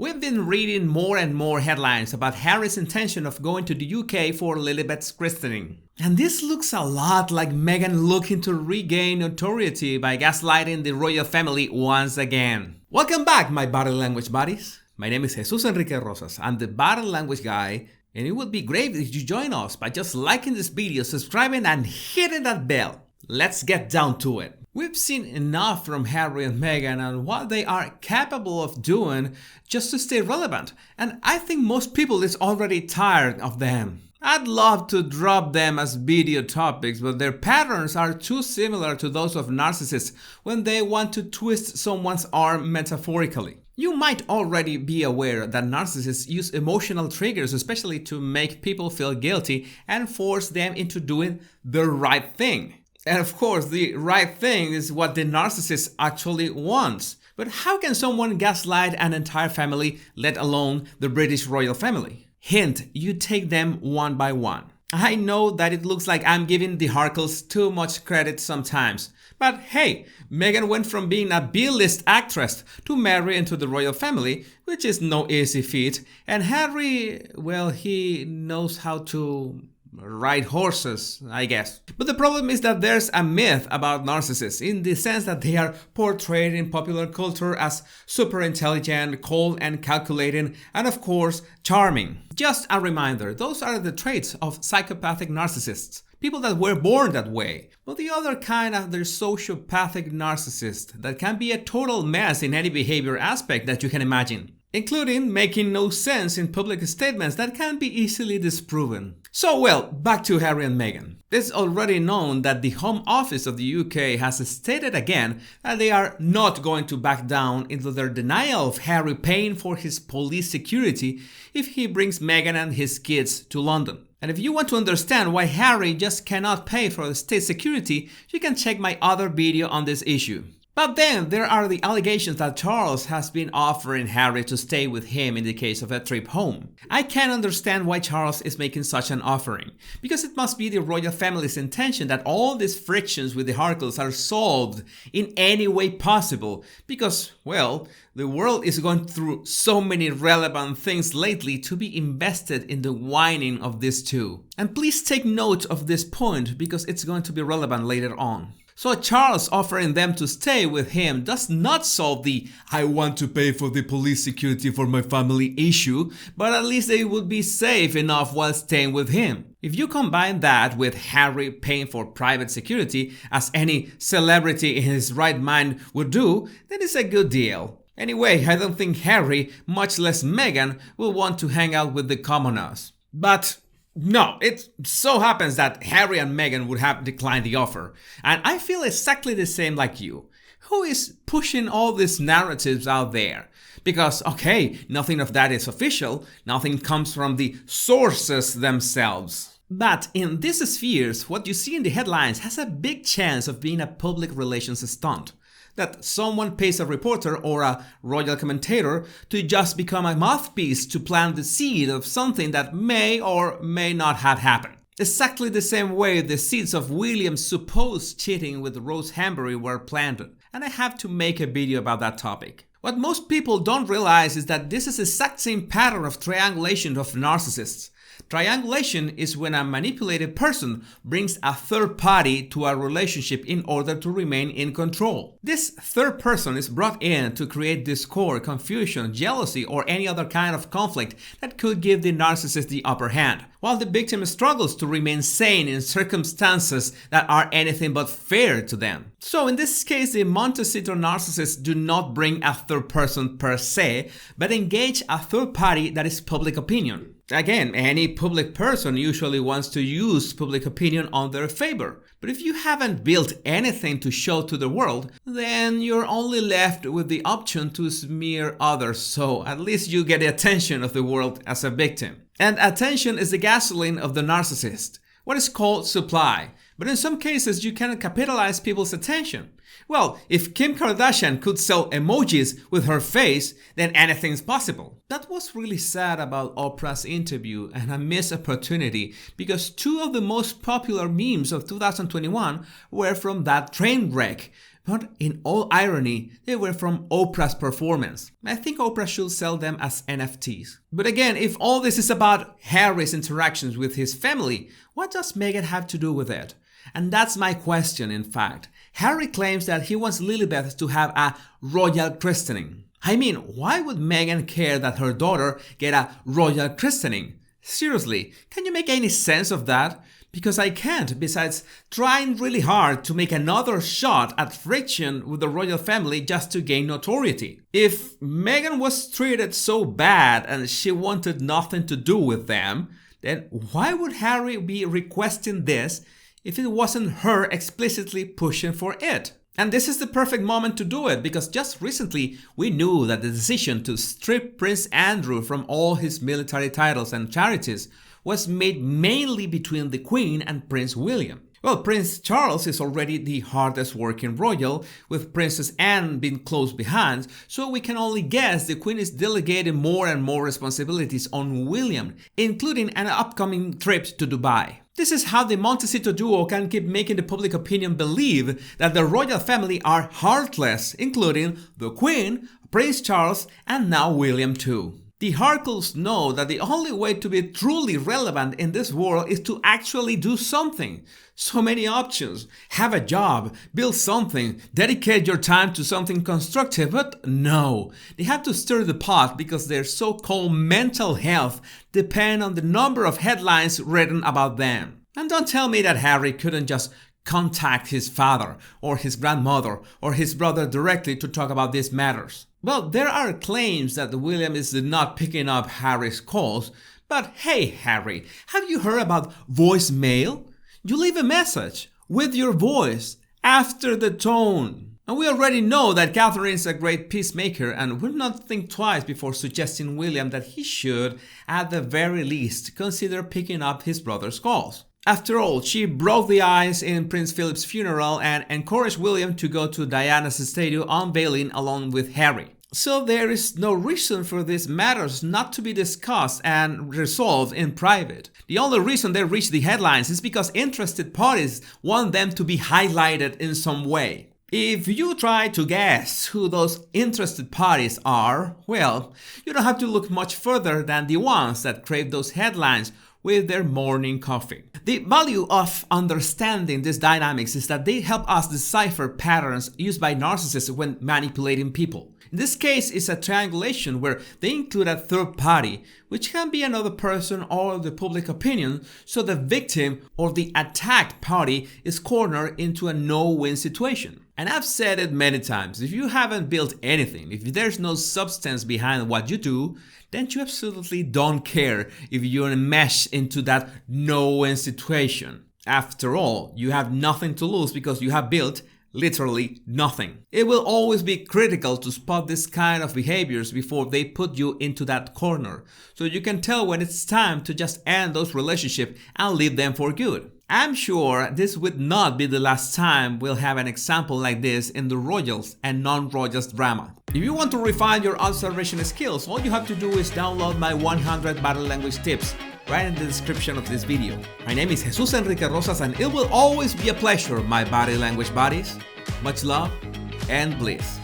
We've been reading more and more headlines about Harry's intention of going to the UK for Lilibet's christening. And this looks a lot like Meghan looking to regain notoriety by gaslighting the royal family once again. Welcome back, my body language buddies. My name is Jesus Enrique Rosas. I'm the body language guy, and it would be great if you join us by just liking this video, subscribing, and hitting that bell. Let's get down to it. We've seen enough from Harry and Meghan and what they are capable of doing just to stay relevant, and I think most people is already tired of them. I'd love to drop them as video topics, but their patterns are too similar to those of narcissists when they want to twist someone's arm metaphorically. You might already be aware that narcissists use emotional triggers, especially to make people feel guilty and force them into doing the right thing. And of course, the right thing is what the narcissist actually wants. But how can someone gaslight an entire family, let alone the British royal family? Hint, you take them one by one. I know that it looks like I'm giving the Harkles too much credit sometimes. But hey, Meghan went from being a B-list actress to marry into the royal family, which is no easy feat. And Harry, well, he knows how to ride horses, I guess. But the problem is that there's a myth about narcissists in the sense that they are portrayed in popular culture as super intelligent, cold and calculating, and of course, charming. Just a reminder, those are the traits of psychopathic narcissists. People that were born that way. But the other kind are the sociopathic narcissist that can be a total mess in any behavior aspect that you can imagine, including making no sense in public statements that can be easily disproven. So well, back to Harry and Meghan. It's already known that the Home Office of the UK has stated again that they are not going to back down into their denial of Harry paying for his police security if he brings Meghan and his kids to London. And if you want to understand why Harry just cannot pay for the state security, you can check my other video on this issue. But then there are the allegations that Charles has been offering Harry to stay with him in the case of a trip home. I can't understand why Charles is making such an offering, because it must be the royal family's intention that all these frictions with the Harkles are solved in any way possible, because, well, the world is going through so many relevant things lately to be invested in the whining of these two. And please take note of this point because it's going to be relevant later on. So Charles offering them to stay with him does not solve the "I want to pay for the police security for my family" issue, but at least they would be safe enough while staying with him. If you combine that with Harry paying for private security, as any celebrity in his right mind would do, then it's a good deal. Anyway, I don't think Harry, much less Meghan, will want to hang out with the commoners. But no, it so happens that Harry and Meghan would have declined the offer. And I feel exactly the same like you. Who is pushing all these narratives out there? Because, okay, nothing of that is official, nothing comes from the sources themselves. But in these spheres, what you see in the headlines has a big chance of being a public relations stunt. That someone pays a reporter or a royal commentator to just become a mouthpiece to plant the seed of something that may or may not have happened. Exactly the same way the seeds of William's supposed cheating with Rose Hambury were planted. And I have to make a video about that topic. What most people don't realize is that this is the exact same pattern of triangulation of narcissists. Triangulation is when a manipulated person brings a third party to a relationship in order to remain in control. This third person is brought in to create discord, confusion, jealousy, or any other kind of conflict that could give the narcissist the upper hand, while the victim struggles to remain sane in circumstances that are anything but fair to them. So in this case, the Montecito narcissists do not bring a third person per se, but engage a third party that is public opinion. Again, any public person usually wants to use public opinion on their favor. But if you haven't built anything to show to the world, then you're only left with the option to smear others, so at least you get the attention of the world as a victim. And attention is the gasoline of the narcissist, what is called supply. But in some cases, you can capitalize people's attention. Well, if Kim Kardashian could sell emojis with her face, then anything's possible. That was really sad about Oprah's interview and a missed opportunity because two of the most popular memes of 2021 were from that train wreck, But in all irony, they were from Oprah's performance. I think Oprah should sell them as NFTs. But again, if all this is about Harry's interactions with his family, what does Meghan have to do with it? And that's my question, in fact. Harry claims that he wants Lilibet to have a royal christening. I mean, why would Meghan care that her daughter get a royal christening? Seriously, can you make any sense of that? Because I can't, besides trying really hard to make another shot at friction with the royal family just to gain notoriety. If Meghan was treated so bad and she wanted nothing to do with them, then why would Harry be requesting this if it wasn't her explicitly pushing for it? And this is the perfect moment to do it, because just recently we knew that the decision to strip Prince Andrew from all his military titles and charities was made mainly between the Queen and Prince William. Well, Prince Charles is already the hardest working royal, with Princess Anne being close behind, so we can only guess the Queen is delegating more and more responsibilities on William, including an upcoming trip to Dubai. This is how the Montecito duo can keep making the public opinion believe that the royal family are heartless, including the Queen, Prince Charles, and now William too. The Harkles know that the only way to be truly relevant in this world is to actually do something. So many options. Have a job, build something, dedicate your time to something constructive, but no. They have to stir the pot because their so-called mental health depend on the number of headlines written about them. And don't tell me that Harry couldn't just contact his father or his grandmother or his brother directly to talk about these matters. Well, there are claims that William is not picking up Harry's calls, but hey Harry, have you heard about voicemail? You leave a message with your voice after the tone. And we already know that Catherine is a great peacemaker and will not think twice before suggesting William that he should, at the very least, consider picking up his brother's calls. After all, she broke the ice in Prince Philip's funeral and encouraged William to go to Diana's statue unveiling along with Harry. So there is no reason for these matters not to be discussed and resolved in private. The only reason they reach the headlines is because interested parties want them to be highlighted in some way. If you try to guess who those interested parties are, well, you don't have to look much further than the ones that crave those headlines with their morning coffee. The value of understanding these dynamics is that they help us decipher patterns used by narcissists when manipulating people. In this case, it's a triangulation where they include a third party, which can be another person or the public opinion, so the victim or the attacked party is cornered into a no-win situation. And I've said it many times, if you haven't built anything, if there's no substance behind what you do, then you absolutely don't care if you're enmeshed into that no-win situation. After all, you have nothing to lose because you have built literally nothing. It will always be critical to spot this kind of behaviors before they put you into that corner, so you can tell when it's time to just end those relationships and leave them for good. I'm sure this would not be the last time we'll have an example like this in the royals and non-royals drama. If you want to refine your observation skills, all you have to do is download my 100 body language tips right in the description of this video. My name is Jesus Enrique Rosas and it will always be a pleasure, my body language buddies. Much love and bliss.